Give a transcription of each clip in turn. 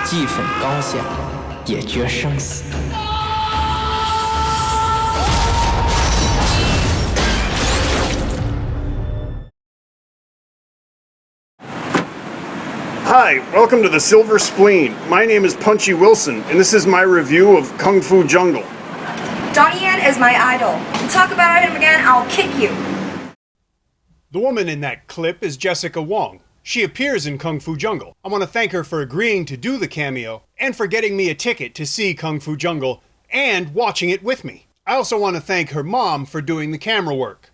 既分高下，也决生死。Hi, welcome to the Silver Spleen. My name is Punchy Wilson, and this is my review of Kung Fu Jungle. Donnie Yen is my idol. You talk about him again, I'll kick you. The woman in that clip is Jessica Wong. She appears in Kung Fu Jungle. I want to thank her for agreeing to do the cameo, and for getting me a ticket to see Kung Fu Jungle, and watching it with me. I also want to thank her mom for doing the camera work.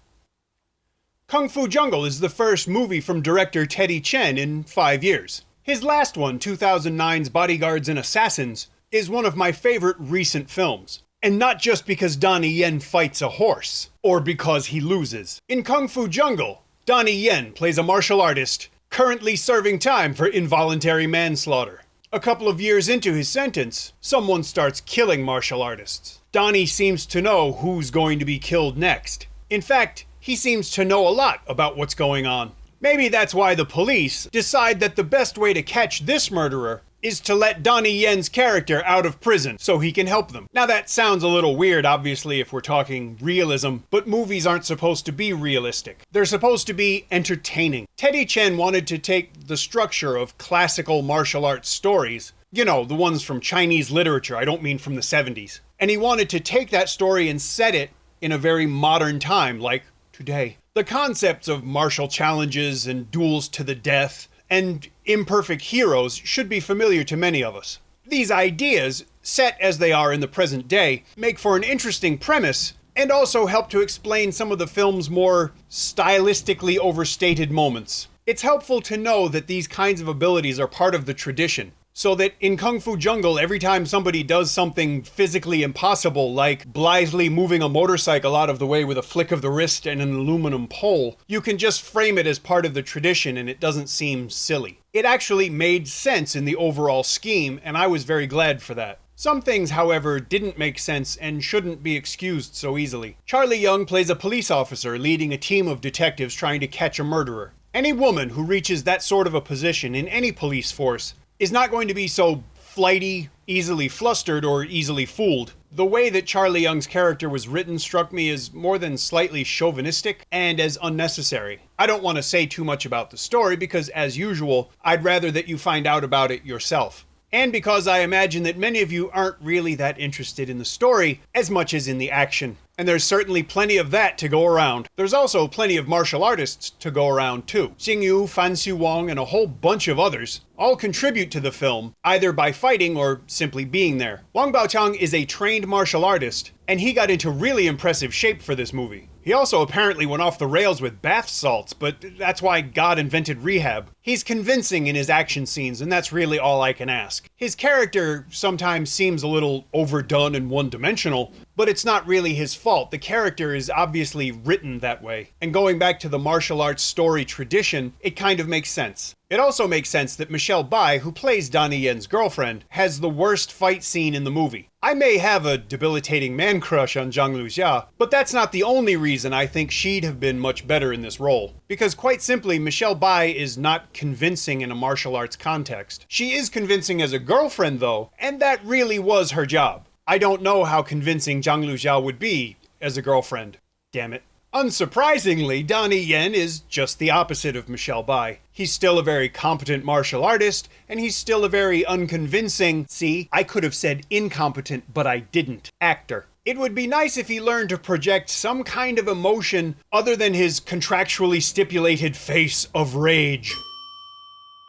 Kung Fu Jungle is the first movie from director Teddy Chen in 5 years. His last one, 2009's Bodyguards and Assassins, is one of my favorite recent films. And not just because Donnie Yen fights a horse, or because he loses. In Kung Fu Jungle, Donnie Yen plays a martial artist currently serving time for involuntary manslaughter. A couple of years into his sentence, someone starts killing martial artists. Donnie seems to know who's going to be killed next. In fact, he seems to know a lot about what's going on. Maybe that's why the police decide that the best way to catch this murderer is to let Donnie Yen's character out of prison so he can help them. Now that sounds a little weird, obviously, if we're talking realism, but movies aren't supposed to be realistic. They're supposed to be entertaining. Teddy Chen wanted to take the structure of classical martial arts stories, you know, the ones from Chinese literature, I don't mean from the 70s, and he wanted to take that story and set it in a very modern time, like today. The concepts of martial challenges and duels to the death and imperfect heroes should be familiar to many of us. These ideas, set as they are in the present day, make for an interesting premise and also help to explain some of the film's more stylistically overstated moments. It's helpful to know that these kinds of abilities are part of the tradition, so that in Kung Fu Jungle, every time somebody does something physically impossible, like blithely moving a motorcycle out of the way with a flick of the wrist and an aluminum pole, you can just frame it as part of the tradition and it doesn't seem silly. It actually made sense in the overall scheme, and I was very glad for that. Some things, however, didn't make sense and shouldn't be excused so easily. Charlie Young plays a police officer leading a team of detectives trying to catch a murderer. Any woman who reaches that sort of a position in any police force is not going to be so flighty, easily flustered, or easily fooled. The way that Charlie Young's character was written struck me as more than slightly chauvinistic and as unnecessary. I don't want to say too much about the story because, as usual, I'd rather that you find out about it yourself. And because I imagine that many of you aren't really that interested in the story as much as in the action. And there's certainly plenty of that to go around. There's also plenty of martial artists to go around too. Xing Yu, Fan Xu Wong, and a whole bunch of others all contribute to the film, either by fighting or simply being there. Wang Baoqiang is a trained martial artist, and he got into really impressive shape for this movie. He also apparently went off the rails with bath salts, but that's why God invented rehab. He's convincing in his action scenes, and that's really all I can ask. His character sometimes seems a little overdone and one-dimensional, but it's not really his fault. The character is obviously written that way. And going back to the martial arts story tradition, it kind of makes sense. It also makes sense that Michelle Bai, who plays Donnie Yen's girlfriend, has the worst fight scene in the movie. I may have a debilitating man crush on Zhang Luxia, but that's not the only reason I think she'd have been much better in this role. Because quite simply, Michelle Bai is not convincing in a martial arts context. She is convincing as a girlfriend though, and that really was her job. I don't know how convincing Zhang Luxia would be as a girlfriend. Damn it. Unsurprisingly, Donnie Yen is just the opposite of Michelle Bai. He's still a very competent martial artist, and he's still a very unconvincing, see, I could have said incompetent, but I didn't, actor. It would be nice if he learned to project some kind of emotion other than his contractually stipulated face of rage.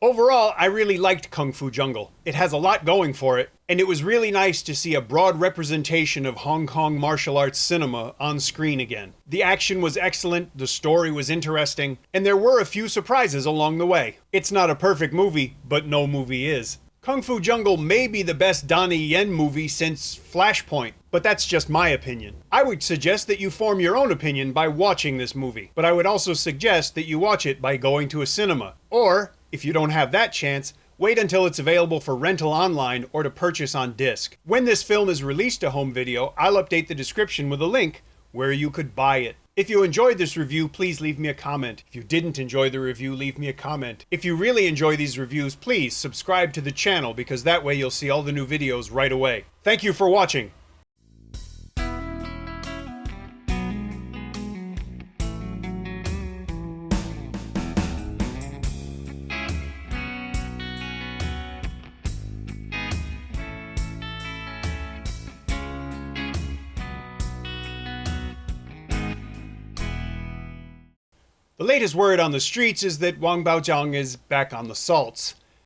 Overall, I really liked Kung Fu Jungle. It has a lot going for it, and it was really nice to see a broad representation of Hong Kong martial arts cinema on screen again. The action was excellent, the story was interesting, and there were a few surprises along the way. It's not a perfect movie, but no movie is. Kung Fu Jungle may be the best Donnie Yen movie since Flashpoint, but that's just my opinion. I would suggest that you form your own opinion by watching this movie, but I would also suggest that you watch it by going to a cinema, or if you don't have that chance, wait until it's available for rental online or to purchase on disc. When this film is released to home video, I'll update the description with a link where you could buy it. If you enjoyed this review, please leave me a comment. If you didn't enjoy the review, leave me a comment. If you really enjoy these reviews, please subscribe to the channel because that way you'll see all the new videos right away. Thank you for watching. The latest word on the streets is that Wang Baojiang is back on the salts.